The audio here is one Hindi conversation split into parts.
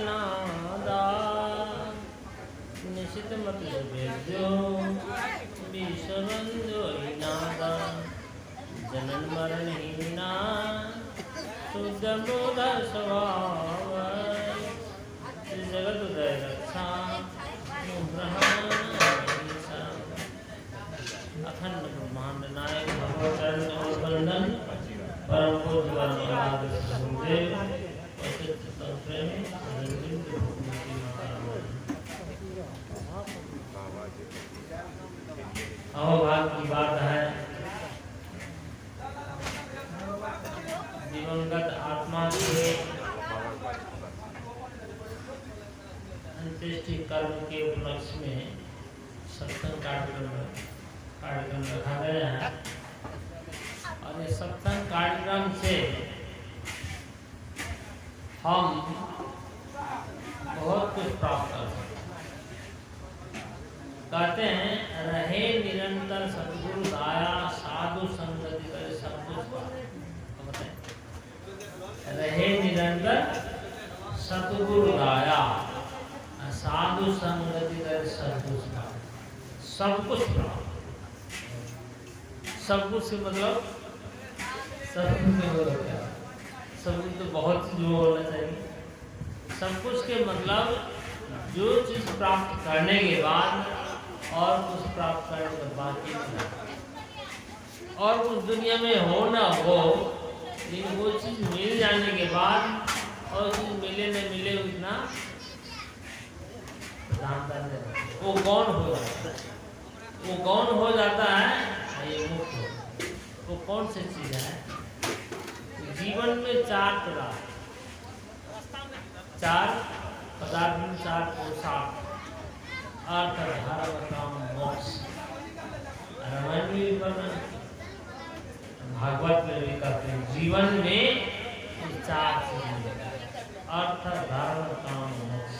नादा निशित मत भेजो विश्वबंधो नादा जनन मरण हीना शुद्ध बोध स्वभाव जगत उदय रक्षा अखंड ब्रह्मांड नायक भगवचरण और वंदन परम पूज्य परम गुरुदेव भाग की बात है। दिवंगत आत्मा के अंत्येष्टि कर्म के उपलक्ष्य में सत्संग कार्यक्रम रखा गया है और ये सत्संग कार्यक्रम से हम बहुत कुछ प्राप्त कर सकते हैं। कहते हैं रहे निरंतर सद्गुरु दाया साधु संगति करे सब कुछ रहे निरंतर सद्गुरु दाया साधु संगति करे सब कुछ प्राप्त। सब कुछ से मतलब सब कुछ तो बहुत जो होना चाहिए। सब कुछ के मतलब जो चीज प्राप्त करने के बाद और कुछ प्राप्त करने के बाद और कुछ दुनिया में हो ना हो, लेकिन वो चीज मिल जाने के बाद और चीज मिले न मिले उतना प्रदान करने वो कौन हो जाता है। वो कौन हो जाता है ये मुक्त। वो कौन सी चीज है? जीवन में चार पदार्थ में चार पोशाक अर्थ धर्म काम मोक्ष। रामायण में भी वर्णन भागवत में भी कहते हैं जीवन में चार चीजें अर्थ धर्म काम मोक्ष।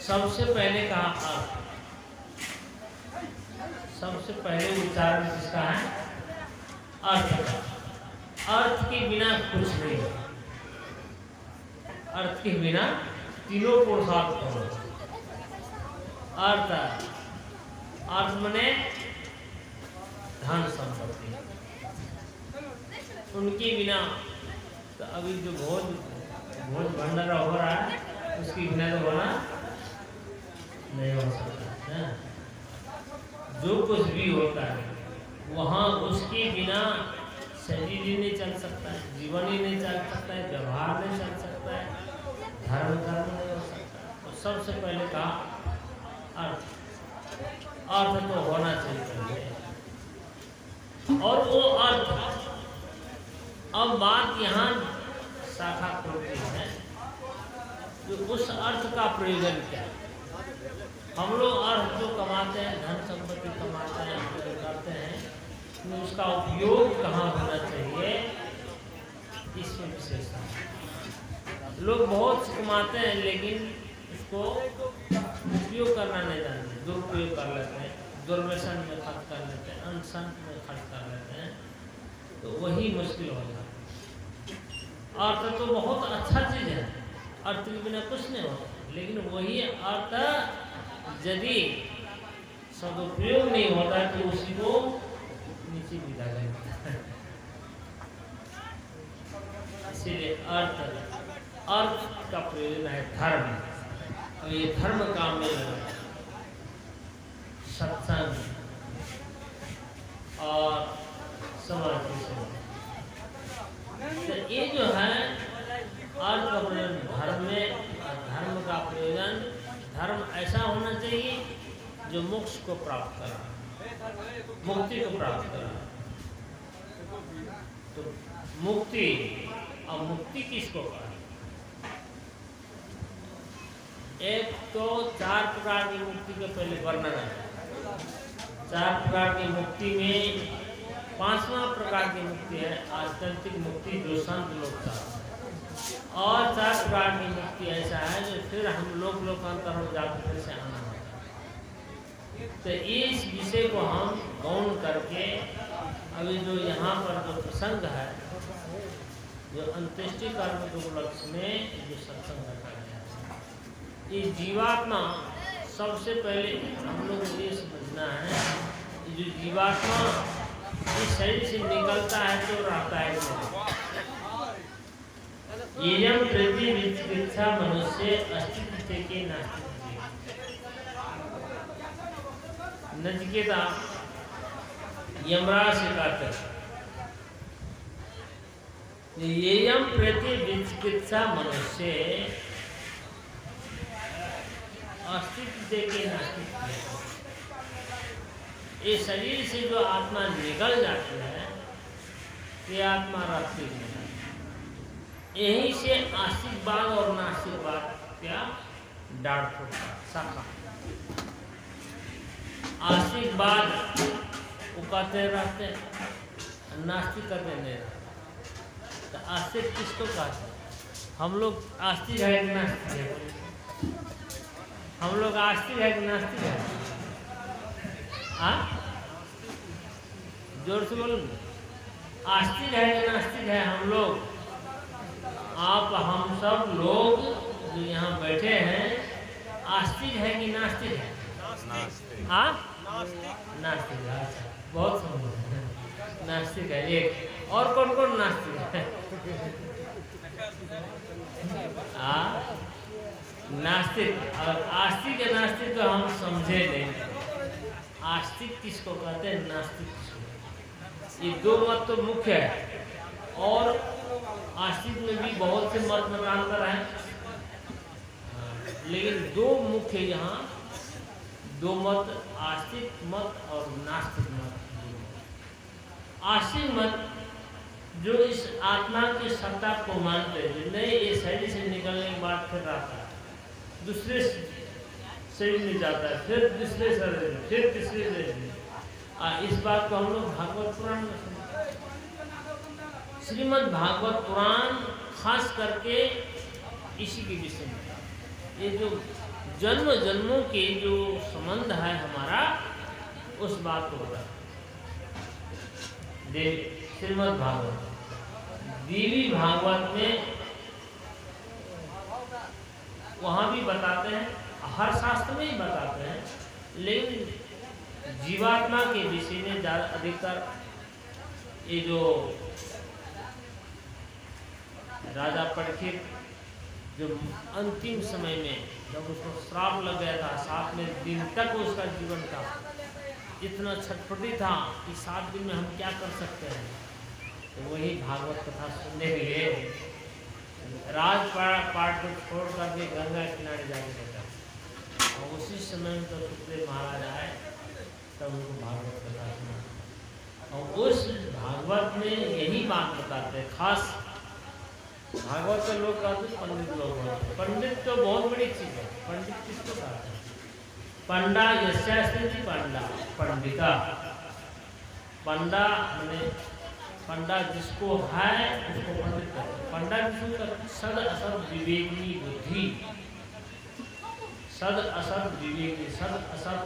सबसे पहले कहा अर्थ। सबसे पहले उच्चारण किसका है? अर्थ। अर्थ के बिना कुछ नहीं। अर्थ के बिना तीनों पुरुषार्थ करो। अर्थ मने धन संपत्ति। उनके बिना तो अभी जो भोज भंडारा हो रहा है उसके बिना तो होना नहीं हो सकता है। जो कुछ भी होता है वहाँ उसके बिना शरीर ही नहीं चल सकता है, जीवन ही नहीं चल सकता है, व्यवहार नहीं चल सकता है, धर्म नहीं हो सकता है। तो सबसे पहले कहा अर्थ तो होना चाहिए। और वो अर्थ अब बात यहाँ शाखा खोलती है कि उस अर्थ का प्रयोजन क्या है। हम लोग अर्थ जो कमाते हैं, धन संपत्ति कमाते हैं, करते हैं, तो उसका उपयोग कहाँ होना चाहिए, इसमें विशेषता। लोग बहुत कमाते हैं लेकिन उसको उपयोग करना नहीं जानते, दुरुपयोग कर लेते हैं, दुर्व्यसन में खर्च कर लेते हैं, अनशन में खर्च कर लेते हैं, तो वही मुश्किल हो जाता है। अर्थ तो बहुत अच्छा चीज है, अर्थ के बिना कुछ नहीं होता, लेकिन वही अर्थ यदि सदुपयोग नहीं होता तो उसी को नीचे गिरा जाता है। इसीलिए अर्थ का प्रयोजन है धर्म। और ये धर्म का मेल सत्संग और समाधि से तो ये जो है अर्थ का प्रयोजन धर्म में। धर्म का प्रयोजन धर्म ऐसा होना चाहिए जो मोक्ष को प्राप्त करा, मुक्ति को प्राप्त करा। तो मुक्ति और मुक्ति किसको कहा? एक तो चार प्रकार की मुक्ति के पहले वर्णन है। चार प्रकार की मुक्ति में पांचवा प्रकार की मुक्ति है आत्यंतिक मुक्ति, जो संत लोग चाहते हैं। और चार प्रकार की मुक्ति ऐसा है जो फिर हम लोकांतर में जाकर फिर से आना होता है। तो इस विषय को हम गौण करके अभी जो यहाँ पर जो प्रसंग है जो अंत्येष्टि कर्म के उपलक्ष्य में जो सत्संग रखा गया है। ये जीवात्मा सबसे पहले हम लोग को ये समझना है, जो जीवात्मा इस शरीर से निकलता है तो रहता है एवं प्रति विचिकित्सा मनुष्य अस्तित्व के नास्तिक। नचिकेता यमराज से कहते हैं एवं प्रति विचिकित्सा मनुष्य अस्तित्व के नास्तिक। ये शरीर से जो आत्मा निकल जाती है ये आत्मा रहती नहीं। यहीं से आस्तिकवाद और नास्तिकवाद क्या डांट फूटता शाखा। आस्तिकवाद वो कहते रहते, नास्तिक कहते नहीं रहते। तो आस्तिक किसको कहते? हम लोग आस्तिक है कि नास्तिक है? हम लोग आस्तिक है कि नास्तिक है? हाँ, जोर से बोलो। आस्तिक है कि नास्तिक है हम लोग? आप हम सब लोग जो यहाँ बैठे हैं आस्तिक है कि नास्तिक है? हाँ, नास्तिक है। बहुत समझ नास्तिक है। एक और कौन कौन नास्तिक है? हाँ, नास्तिक और आस्तिक है। नास्तिक तो हम समझे नहीं। आस्तिक किसको कहते हैं, नास्तिक किसको? ये दो मत तो मुख्य है और आस्तिक में भी बहुत से मत मतांतर हैं, लेकिन दो मुख्य यहाँ दो मत, आस्तिक मत और नास्तिक मत। आस्तिक मत जो इस आत्मा की सत्ता को मानते हैं, नहीं ये शरीर से निकलने के बाद फिर रहता है, दूसरे शरीर में जाता है, फिर दूसरे शरीर में, फिर तीसरे शरीर में। इस बात को हम लोग भागवत पुराण में सुनते। श्रीमद् भागवत पुराण खास करके इसी के विषय में, ये जो जन्म जन्मों के जो संबंध है हमारा, उस बात को बताता देव। श्रीमद् भागवत देवी भागवत में वहाँ भी बताते हैं, हर शास्त्र में ही बताते हैं, लेकिन जीवात्मा के विषय में ज़्यादा अधिकतर ये जो राजा परीक्षित जो अंतिम समय में जब उसको श्राप लग गया था, 7वें दिन तक उसका जीवन था, इतना छटपटी था कि 7 दिन में हम क्या कर सकते हैं, तो वही भागवत कथा सुनने के लिए राजपाट को छोड़ करके गंगा किनारे जाने लगा। और उसी समय में तो सुखदेव महाराज आए, तब उनको भागवत कथा सुना। और उस भागवत में यही बात बताते हैं। खास भागवत के लोग कहते हैं पंडित लोग होते हैं। पंडित तो बहुत बड़ी चीज़ है। पंडित किसको कहते हैं? पंडा यस्यास्ति पंडा पंडिता। पंडा माने पंडा जिसको है उसको पंडित कहते हैं। पंडा जिसको सद असद विवेकी बुद्धि, सद असद विवेकी, सद असद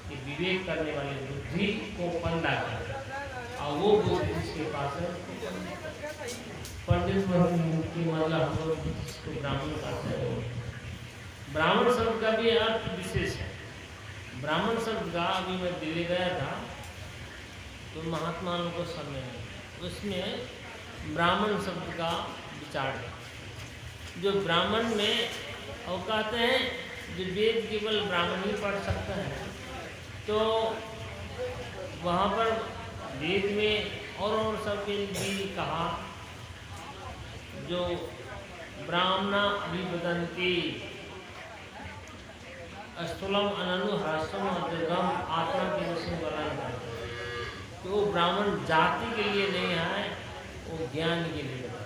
के विवेक करने वाली बुद्धि को पंडा कहते हैं। और वो बुद्धि जिसके पास है पंडित की मतलब हम लोग इसको ब्राह्मण कहते हैं। ब्राह्मण शब्द का भी अर्थ विशेष है। ब्राह्मण शब्द का अभी मैं दिल्ली गया था तो महात्मा लोगों को समय उसमें ब्राह्मण शब्द का विचार है। जो ब्राह्मण में और कहते हैं जो वेद केवल ब्राह्मण ही पढ़ सकता है, तो वहाँ पर वेद में और सबके भी कहा जो ब्राह्मणा अभिवदन्ति स्थूलम अननु ह्रस्वम अद्गम आत्मा के विषय वर्णन करते हैं। तो ब्राह्मण जाति के लिए नहीं है, वो ज्ञान के लिए है।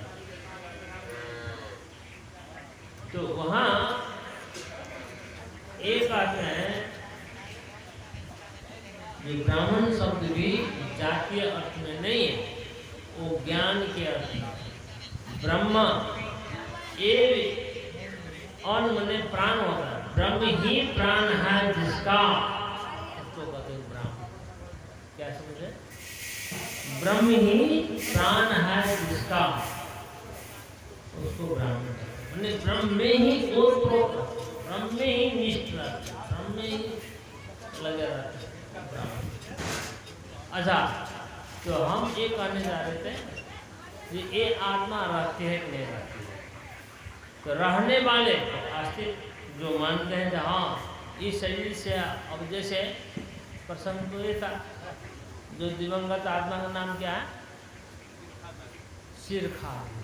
तो वहाँ एक आते हैं ये ब्राह्मण शब्द भी जातीय अर्थ में नहीं है, वो ज्ञान के अर्थ में। ब्रह्म ये अन्न मने प्राण होता है, ब्रह्म ही प्राण है जिसका, उसको कहते हैं ब्रह्म। क्या समझे? ब्रह्म ही प्राण है जिसका। उसको ब्राह्मण कहते हैं। ब्रह्म में ही ओतप्रोत, ब्रह्म में ही निष्ठ रहते, ब्रह्म में ही लगे रहते ब्राह्मण। अच्छा, तो हम ये कहने जा रहे थे कि ये आत्मा रहती है कि नहीं रहती है। तो रहने वाले आस्तिक जो मानते हैं कि हाँ इस शरीर से, अब जैसे प्रसंग तो ये था, जो दिवंगत आत्मा का नाम क्या है? सिरखादी।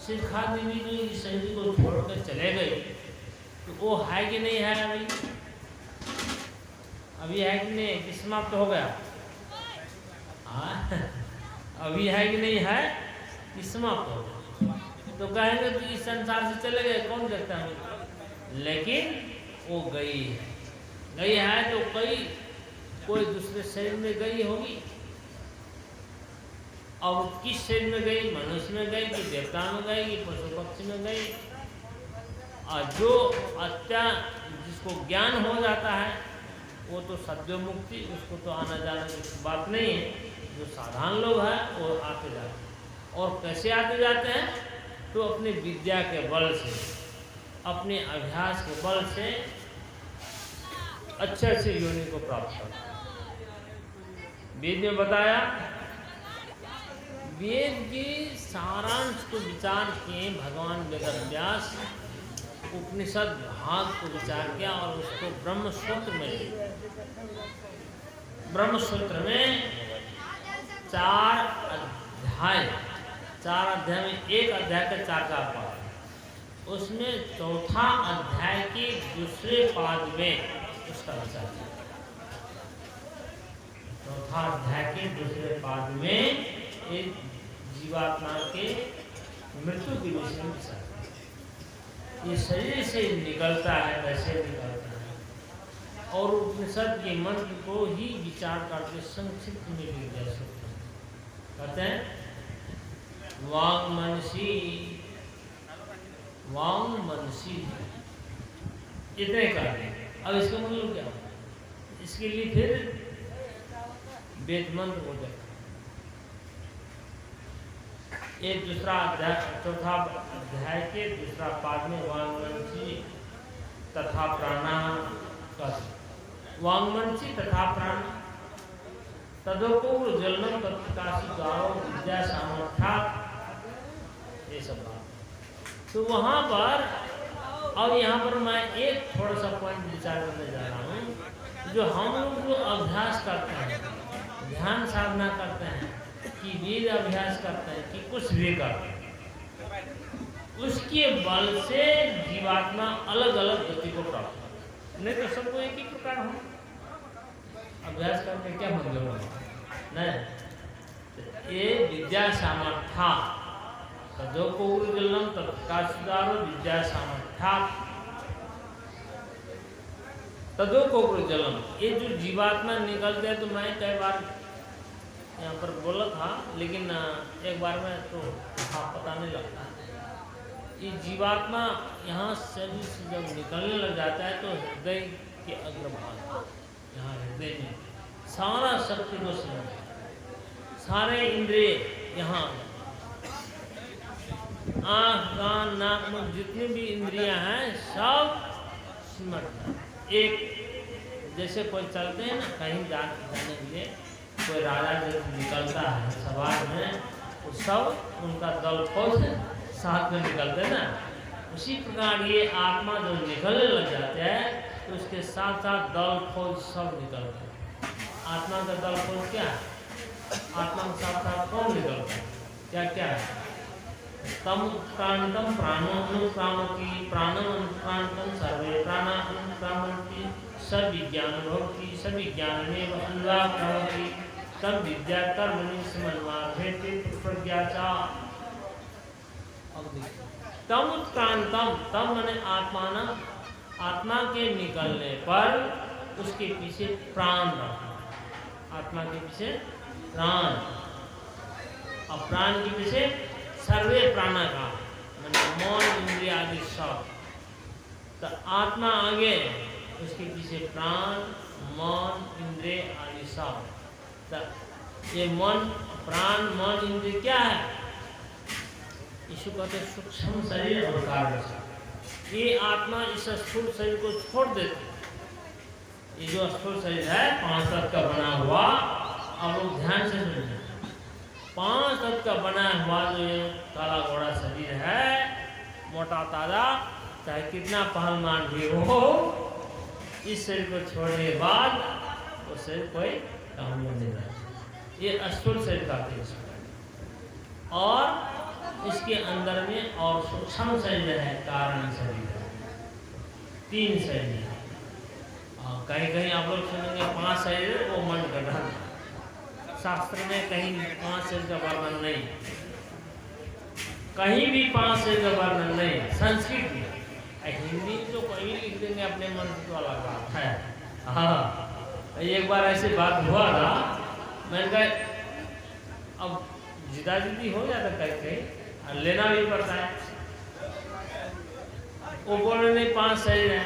सिरखादी भी जो इस शरीर को छोड़कर चले गए, तो वो है कि नहीं है? अभी है कि नहीं कि समाप्त हो गया? हाँ अभी है कि नहीं है कि समाप्त हो गया? तो कहेंगे तो इस संसार से चले गए, कौन देखता है? लेकिन वो गई है तो कोई दूसरे शरीर में गई होगी। अब किस शरीर में गई? मनुष्य में गई कि देवता में गई कि पशु पक्षी में गई? और जो जिसको ज्ञान हो जाता है वो तो सद्यो मुक्ति, उसको तो आना जाना की बात नहीं है। जो साधारण लोग हैं वो आते जाते हैं। और कैसे आते जाते हैं? तो अपनी विद्या के बल से, अपने अभ्यास के बल से अच्छे अच्छे योनि को प्राप्त करते हैं। वेद में बताया, वेद के सारांश को विचार किए भगवान वेदव्यास, उपनिषद भाग को विचार किया और उसको ब्रह्मसूत्र में लिया। ब्रह्मसूत्र में 4 अध्याय में, एक अध्याय के 4 पाद, उसमें चौथा अध्याय के दूसरे पाद में उसका विचार किया। चौथा अध्याय के दूसरे पाद में एक जीवात्मा के मृत्यु के विषय में विचार किया। ये शरीर से निकलता है, कैसे निकलता है, और उपनिषद के मंत्र को ही विचार करके संक्षिप्त में लिख जा सकते हैं। कहते हैं वांग मनसी, इतने कर दें। अब इसका मतलब क्या? इसके लिए फिर वेद मंत्र हो जाए। एक दूसरा अध्याय, चौथा अध्याय के दूसरा पाद में वांगमनसी तथा प्राणा, वांगमनसी तथा प्राण तदोपूर्व जलनम तत्काशी द्वारो विद्या सामर्थ्या, ये सब बात। तो वहाँ पर, अब यहाँ पर मैं एक थोड़ा सा पॉइंट विचार करने जा रहा हूँ। जो हम लोग जो अभ्यास करते हैं, ध्यान साधना करते हैं, कि वेद अभ्यास करते हैं, कि कुछ भी करते हैं, उसके बल से जीवात्मा अलग अलग गति को प्राप्त करता है। नहीं तो सबको एक ही प्रकार हो। अभ्यास करके क्या मतलब है? नहीं, ये विद्या सामर्थ्या तदोपूर्वजलम तत्काशुदारो विद्या सामर्थ्या तदोपूर्वजलम। ये जो जीवात्मा निकलते हैं, तो मैं कई बार यहाँ पर बोला था, लेकिन एक बार में तो पता नहीं लगता। ये जीवात्मा यहाँ शरीर से जब निकलने लग जाता है, तो हृदय के अग्रभाग, यहाँ हृदय में सारा शक्ति को समझ, सारे इंद्रिय यहाँ, आँख कान नाक मुख जितनी भी इंद्रियां हैं सब सिमट। एक जैसे कोई चलते हैं ना कहीं जाने के लिए, कोई राजा जब निकलता है सवार में, तो सब उनका दल फौज साथ में निकलते ना, उसी प्रकार ये आत्मा जो निकलने लग जाते हैं, तो उसके साथ साथ दल फौज सब निकलते हैं। आत्मा का दल फौज क्या है? आत्मा के साथ साथ कौन निकलता है? क्या क्या है? तम उत्क्रांतम प्राणो अनुक्रामति, प्राणम अनुक्रांतम सर्वे प्राणा अनुक्रामन्ति, सब विज्ञान भवति, सब विज्ञान में अनुवाक्रामति, सब विद्या कर्मणि समन्वार्थेति प्रज्ञाचा। तम उत्क्रांतम, तम माने आत्माना, आत्मा के निकलने पर उसके पीछे प्राण रखना। आत्मा के पीछे प्राण, और प्राण के पीछे सर्वे प्राणा का मैंने मन इंद्रिय आदि सब। तो आत्मा आगे, उसके पीछे प्राण मन इंद्रिय आदि सब। तो ये मन प्राण मन इंद्रिय क्या है? इसको कहते हैं सूक्ष्म शरीर और कारण शरीर। ये आत्मा इस स्थूल शरीर को छोड़ देती। ये जो स्थूल शरीर है 5 तत्व का बना हुआ, अब लोग ध्यान से सुनिए, 5 तत्व का बना हुआ जो ये काला घोड़ा शरीर है, मोटा ताजा, चाहे कितना पहलवान भी हो, इस शरीर को छोड़ने के बाद वो शरीर कोई काम नहीं रहता। ये स्थूल शरीर का पेश है। और इसके अंदर में और सूक्ष्म शरीर है, कारण शरीर है, 3 शरीर है। कहीं कहीं आप लोग सुनेंगे 5 शरीर, वो मन कर रहा है। शास्त्र में कहीं 5 शरीर का वर्णन नहीं, कहीं भी 5 शरीर का वर्णन नहीं। संस्कृत में, हिंदी में तो कहीं लिख देंगे अपने मन से, तो अलग बात है। हाँ, एक बार ऐसी बात हुआ था, मैंने कहा अब जिदा जिदी हो जाता कहीं कहीं, लेना भी पड़ता है। वो बोल रहे नहीं 5 शरीर है,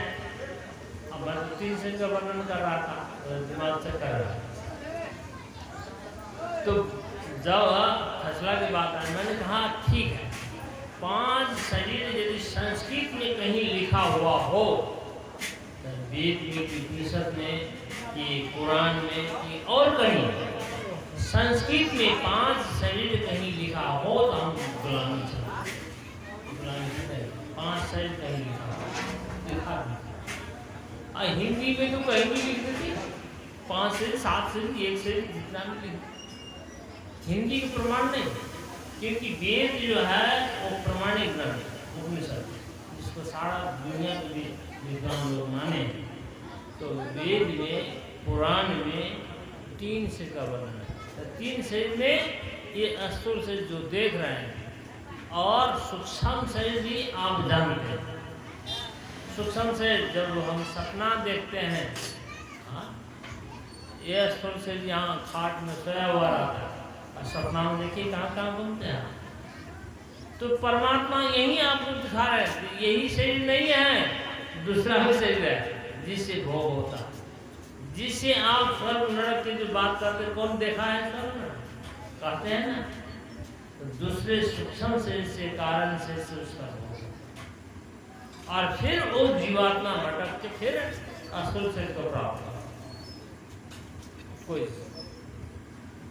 अब मैं 3 शरीर का वर्णन कर रहा था, दिमाग से कर रहा था। तो जब फैसला की बात आई, मैंने कहा ठीक है, 5 शरीर यदि संस्कृत में कहीं लिखा हुआ हो, वेद में, उपनिषद में, कि कुरान में, कि और कहीं संस्कृत में 5 शरीर कहीं लिखा हो, तो हम गुलामी से 5 शरीर कहीं लिखा और हिंदी में तो कहीं भी लिख देती 5 शरीर, 7 शरीर, 1 शरीर, जितना भी लिख। हिंदी का प्रमाण नहीं, क्योंकि वेद जो है वो प्रमाणिक ग्रंथ, उपनिषद, जिसको सारा दुनिया के विद्वान लोग माने। तो वेद में, पुराण में 3 शरीर का वर्णन है। तो 3 शरीर में ये स्थूल शरीर जो देख रहे हैं, और सूक्ष्म शरीर भी आप जानते हैं। सूक्ष्म शरीर जब हम सपना देखते हैं, हाँ, ये स्थूल शरीर यहाँ खाट में सोया हुआ रहता है, सपना में देखिए कहाँ कहाँ घूमते हैं। तो परमात्मा यही आपको दिखा रहे हैं, यही शरीर नहीं है, दूसरा भी शरीर है जिससे भोग होता है, जिससे आप स्वर्ग नरक की जो बात करते हैं, कौन देखा है स्वर्ग नरक कहते हैं ना, तो दूसरे सूक्ष्म शरीर से, कारण से उसका भोग, और फिर वो जीवात्मा भटक के फिर स्थूल शरीर को प्राप्त होता। कोई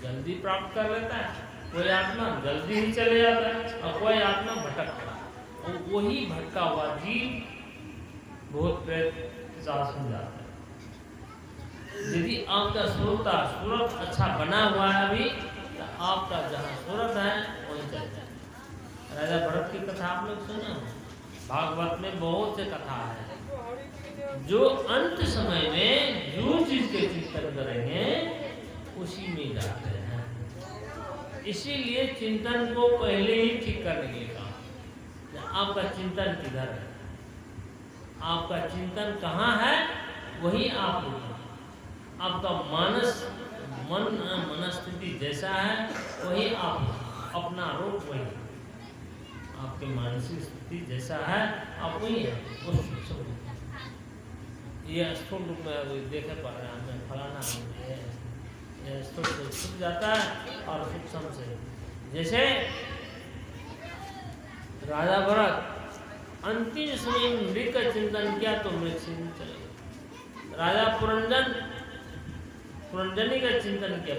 जल्दी प्राप्त कर लेता है, कोई आत्मा जल्दी ही चले जाता है, और कोई आत्मा भटकता है। वही भटका हुआ जीव भूत प्रेत पिशाच हो जाता है। यदि आपका सूरत अच्छा बना हुआ है अभी, तो आपका जहाँ सूरत है वहीं चल जाए। राजा भरत की कथा आप लोग सुने, भागवत में बहुत से कथा है, जो अंत समय में जो चीज के चिंतन करेंगे उसी में जाते हैं। इसीलिए चिंतन को पहले ही ठीक करने के लिए कहा, आपका चिंतन किधर है, आपका चिंतन कहाँ है, वही आप लोग, आपका मनस्थिति जैसा है वही आप, अपना रूप वही, आपके मानसिक स्थिति जैसा है आप वही है। ये स्थूल रूप में देखे पड़ रहे हैं, हमें फलाना स्थूल से छुप जाता है, और सूक्ष्म से, जैसे राजा भरत अंतिम समय मृग का चिंतन किया तो मृग से चले। राजा पुरंजनी का चिंतन किया,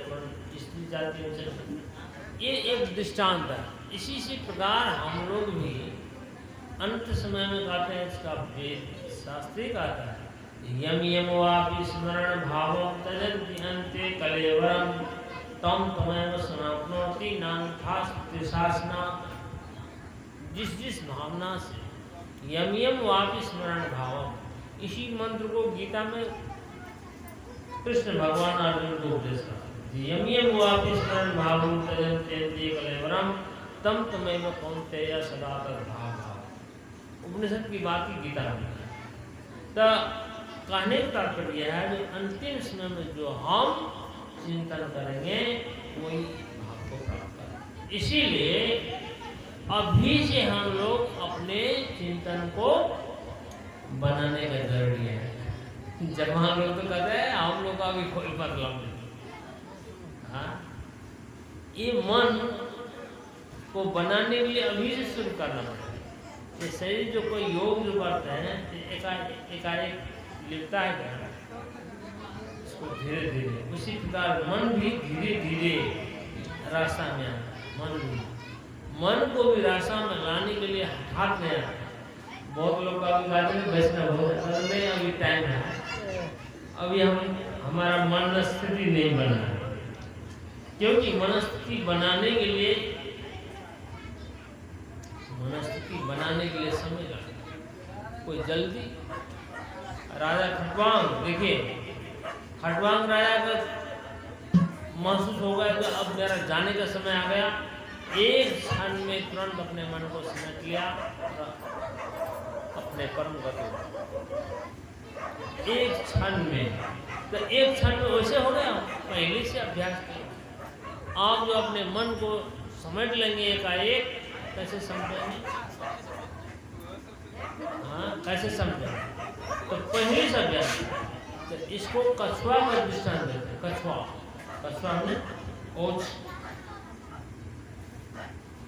स्त्री जाति में चले। ये एक दृष्टांत है। इसी प्रकार हम लोग भी अंत समय में कहते हैं, इसका वेद शास्त्री कहता है, यम यम वापि स्मरण भावं त्यजन्ति अन्ते कलेवरं तम तमेव सनाप्नोति नान्थास्ति शासना। जिस भावना से यम यम वापि स्मरण भावं, इसी मंत्र को गीता में कृष्ण भगवान अर्जुन को उपदेश करते, यम यम वापि स्मरण भावं त्यजन्ति अन्ते कलेवरं तम तमेव कौन्तेय सदा तद्भाव। उपनिषद की बात की गीता में तो कहने का तात्पर्य है, जो अंतिम समय में जो हम चिंतन करेंगे वही भाव को प्राप्त करेंगे। इसीलिए अभी से हम लोग अपने चिंतन को बनाने का जरूरी है। जब हम लोग तो कहते हैं हम लोग का भी कोई मतलब नहीं, हाँ, ये मन को बनाने के लिए अभी से शुरू करना पड़ता है। ये शरीर जो कोई योग जो करते हैं एकाएक लिखता है क्या, इसको धीरे धीरे, उसी प्रकार मन भी धीरे धीरे रास्ता में आना। मन को भी रास्ता में लाने के लिए हाथ में आना। बहुत लोग का वैष्णव हो नहीं, अभी टाइम है, अभी हमारा मन स्थिति नहीं बना, क्योंकि मनस्थिति बनाने के लिए समय लगता। कोई जल्दी राजा खटवांग, देखिए खटवांग राजा का महसूस हो गया कि अब मेरा जाने का समय आ गया, एक क्षण में तुरंत अपने मन को समेट लिया और अपने कर्म गति, एक क्षण में। तो एक क्षण में वैसे हो गया, पहले से अभ्यास किया। आप जो अपने मन को समेट लेंगे एकाएक, कैसे समझेंगे? हाँ, कैसे समझेंगे? तो पहले से अभ्यास। तो इसको कछुआ का दृष्टांत देते हैं। कछुआ में ओछ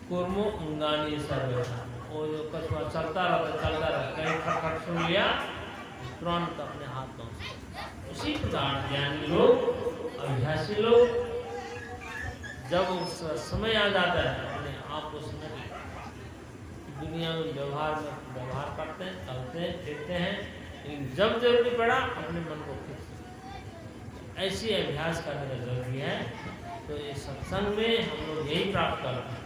कुर्मो अंगानी सर्वेशा, वो जो कछुआ चलता रहता, कहीं खटखट सुन लिया, तुरंत अपने हाथ में। उसी प्रकार ज्ञानी लोग, अभ्यासी लोग, जब उस समय आ जाता है अपने आप को समझ दुनिया में व्यवहार करते हैं, चलते हैं, फिरते हैं, लेकिन जब जरूरी पड़ा अपने मन को फिर ऐसी अभ्यास करने का जरूरी है। तो ये सत्संग में हम लोग यही प्राप्त करते हैं।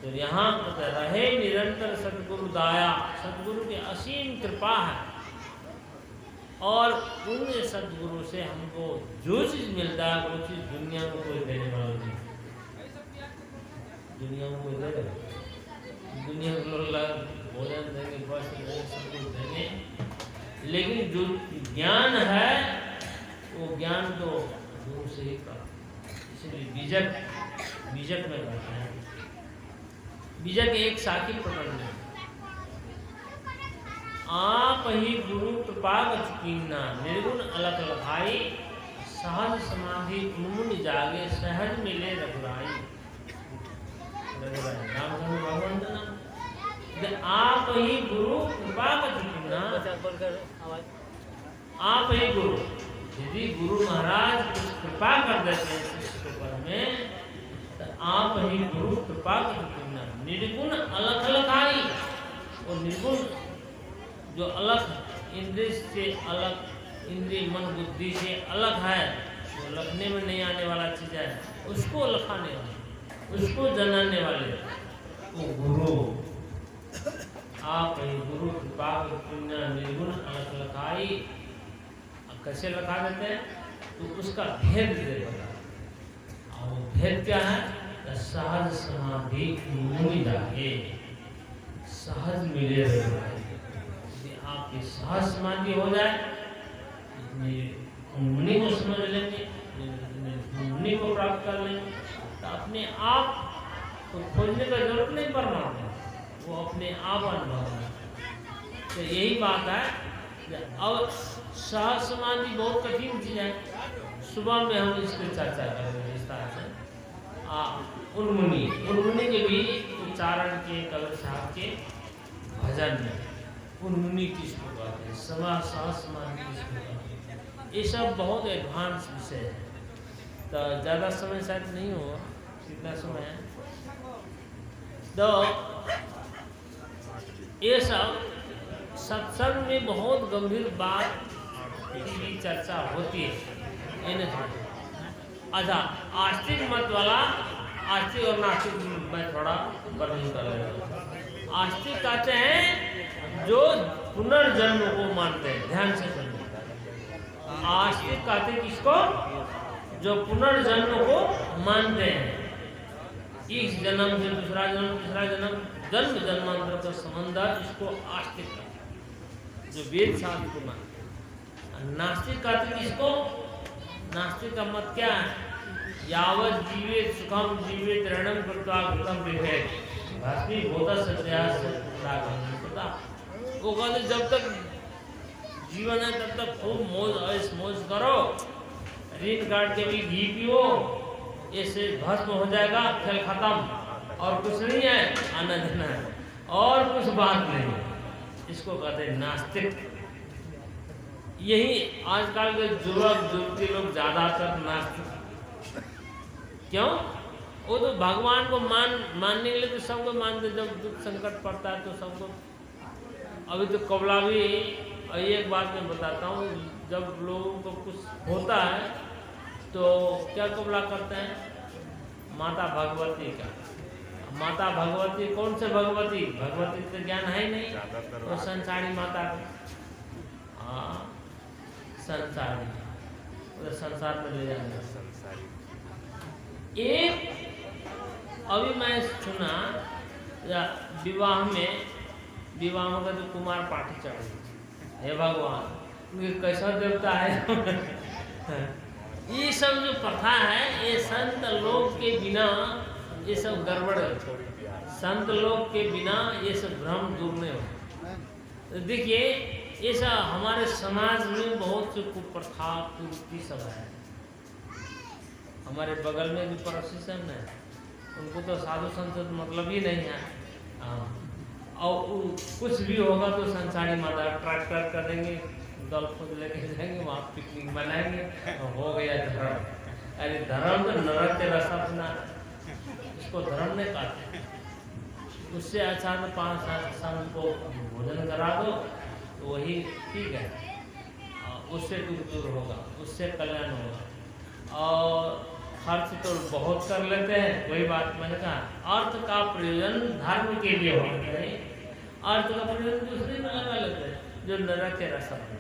तो यहाँ रहे निरंतर सतगुरु दाया, सतगुरु की असीम कृपा है, और उन सतगुरु से हमको जो चीज मिलता है वो चीज दुनिया में कोई देने वाला नहीं। दुनिया में कोई दे देगा, दुनिया में लोग भोजन देंगे, वस्त्र देंगे, सब कुछ देंगे, लेकिन जो ज्ञान है वो ज्ञान तो गुरु से ही प्राप्त। इसलिए बीजक में कहते हैं, बीजक एक साखी प्रकरण में, आप ही गुरु कृपा कीना, निर्गुण अलग लखाई, सहज समाधि उन्मुन जागे, सहज मिले रघुराई। रामचंद्र भगवान का नाम। आप ही गुरु कृपा कीना, आप ही गुरु, यदि गुरु महाराज कुछ कृपा कर देते हैं शिष्य पर में, तो आप ही गुरु कृपा कीना, निर्गुण अलग लखाई, और निर्गुण जो अलग इंद्रिय से अलग, इंद्रिय मन बुद्धि से अलग है, वो लखने में नहीं आने वाला चीज है, उसको लखाने वाले, उसको जनाने वाले वो गुरु। आप ही गुरु कृपा निर्गुण अलग लखाई। अब कैसे लखा देते हैं? तो उसका भेद दे बता। और वो भेद क्या है? सहज समाधि उन्मुनि जागे, सहज मिले रहे। आपकी सहज समाधि हो जाए, उन्मुनि को समझ लेंगे, उन्मुनि को प्राप्त कर लेंगे, तो अपने आप को खोजने का जरूरत नहीं पड़ना, वो अपने आप अनुभव है। तो यही बात है। अब सहज समाधि बहुत कठिन चीज है, सुबह में हम इसकी चर्चा करेंगे विस्तार से। उन्मुनि के भी उच्चारण के कबीर साहब के भजन में उन्मुनि किसको कहते हैं, सहज समाधि किसको कहते हैं, ये सब बहुत एडवांस विषय है। तो ज़्यादा समय शायद नहीं होगा, कितना समय है, तो ये सब सत्संग में बहुत गंभीर बात की चर्चा होती है। अच्छा, आस्तिक मत वाला, आस्तिक और नास्तिक मैं थोड़ा वर्णन कर लेता हूँ। आस्तिक कहते हैं जो पुनर्जन्म को मानते हैं, ध्यान से सुनिए। आस्तिक कहते हैं किसको? जो पुनर्जन्म को मानते हैं, इस जन्म से दूसरा जन्म, तीसरा जन्म, जन्म जन्मांतर का संबंध, इसको आस्तिक कहते हैं, जो वेद शास्त्र को मानते हैं। नास्तिक कहते हैं किसको? नास्तिक का मत क्या है? यावत जीवित सुखम जीवित रणम कृत्वा कृतम विभेद भस्मी भूत सत्यास पता। वो कहते जब तक जीवन है तब तक खूब मौज करो, ऋण काट के भी घी पियो, इससे भस्म हो जाएगा, खेल खत्म। और कुछ नहीं है, आना जाना है, और कुछ बात नहीं है, इसको कहते हैं नास्तिक। यही आजकल के युवक युवती लोग ज्यादातर नास्तिक। क्यों? वो तो भगवान को मानने के लिए तो सबको मानते, जब दुख संकट पड़ता है तो सबको। अभी तो कबला भी, एक बात मैं बताता हूँ, जब लोगों को कुछ होता है तो क्या कबला करते हैं? माता भगवती का। माता भगवती कौन से भगवती? भगवती तो ज्ञान है ही नहीं, तो संसारी माता। हाँ, संसारी, तो संसार में ले जाएंगे संसारी। एक अभी मैं सुना या विवाह में का जो कुमार पाठी चढ़ी, हे भगवान ये कैसा देवता है। ये सब जो प्रथा है, ये संत लोग के बिना ये सब गड़बड़ है। संत लोग के बिना ये सब भ्रम दूर नहीं हो। देखिए ये सब हमारे समाज में बहुत से कुप्रथा कुरीति सब है। हमारे बगल में जो पड़ोसी सब है, उनको तो साधु संत मतलब ही नहीं है। और कुछ भी होगा तो संसारी माता ट्रैक्टर करेंगे, दल खोज लेके जाएंगे, वहाँ पिकनिक मनाएंगे, हो गया धर्म। अरे धर्म तो नरक के रास्ता अपना, इसको धर्म नहीं कहते। उससे अच्छा तो 5 साल को भोजन करा दो तो वही ठीक है, उससे दूर होगा, उससे कल्याण होगा। और खर्च तो बहुत कर लेते हैं, वही बात मैंने कहा, अर्थ का प्रयोजन धर्म के लिए होना चाहिए, अर्थ का प्रयोजन दूसरे में लगा लेते हैं जो नरक के रास्ता पर।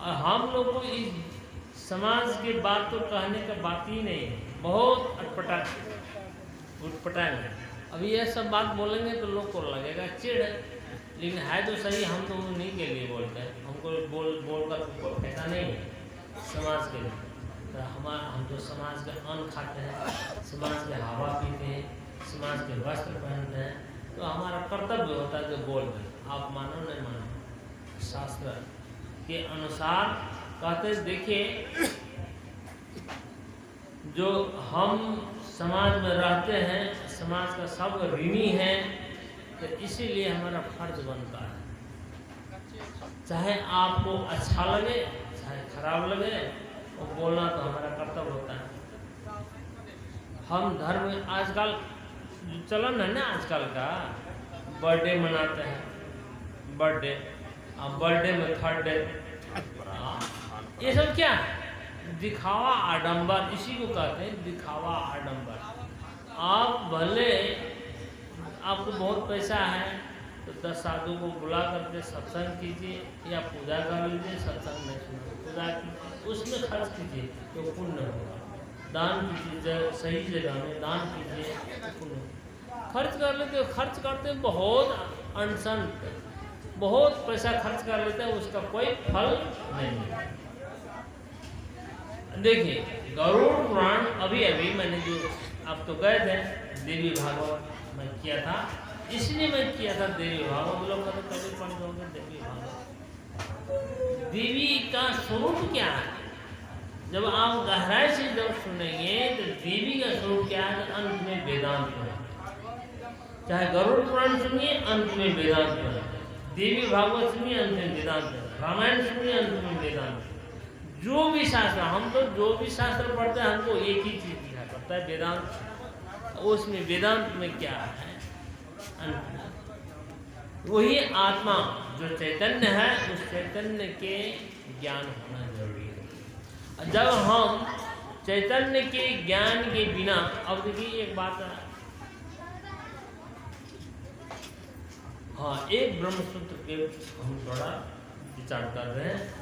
और हम लोग को इस समाज की बात तो कहने का बात ही नहीं है, बहुत उटपटांग। अभी ये सब बात बोलेंगे तो लोग को लगेगा चिढ़, लेकिन है तो सही। हम तो उन्हीं के लिए बोलते हैं, हमको बोल कर ऐसा नहीं है समाज के लिए। तो हम तो समाज का अन्न खाते हैं, समाज के हवा पीते हैं, समाज के वस्त्र पहनते हैं, तो हमारा कर्तव्य होता है जो बोल दें, आप मानो नहीं मानो। शास्त्र के अनुसार कहते देखिए, जो हम समाज में रहते हैं, समाज का सब ऋणी है, तो इसीलिए हमारा फर्ज बनता है, चाहे आपको अच्छा लगे चाहे खराब लगे, वो बोलना तो हमारा कर्तव्य होता है। हम धर्म आजकल चलन है ना, आजकल का बर्थडे मनाते हैं, बर्थडे में थर्ड डे, ये सब क्या दिखावा आडंबर, इसी को कहते हैं दिखावा आडंबर। आप भले आपको बहुत पैसा है तो 10 साधु को बुला करके सत्संग कीजिए या पूजा कर लीजिए, सत्संग नहीं सुना पूजा कीजिए, उसमें खर्च कीजिए तो पुण्य होगा। दान कीजिए, सही जगह में दान कीजिए तो पुण्य होगा। खर्च कर लेते, खर्च करते बहुत अनशन, बहुत पैसा खर्च कर लेते हैं, उसका कोई फल नहीं है। देखिए गरुड़ पुराण अभी मैंने जो, आप तो गए थे देवी भागवत मैं किया था, इसलिए मैं किया था देवी भागवत। लोग तो कभी पढ़ दोगे देवी भागवत। देवी का स्वरूप क्या है, जब आप गहराई से जब सुनेंगे तो देवी का स्वरूप क्या है, अंत में वेदांत है। चाहे गरुड़ पुराण सुनिए अंत में वेदांत है, देवी भागवत सुनिए अंत में वेदांत है, रामायण सुनिए अंत में वेदांत है। जो भी शास्त्र, हम तो जो भी शास्त्र पढ़ते हैं हमको एक ही चीज दिखा करता है, वेदांत। उसमें वेदांत में क्या है, वही आत्मा जो चैतन्य है, उस चैतन्य के ज्ञान होना जरूरी है। जब हम चैतन्य के ज्ञान के बिना, अब देखिए एक बात, हाँ एक ब्रह्मसूत्र के हम थोड़ा विचार कर रहे हैं।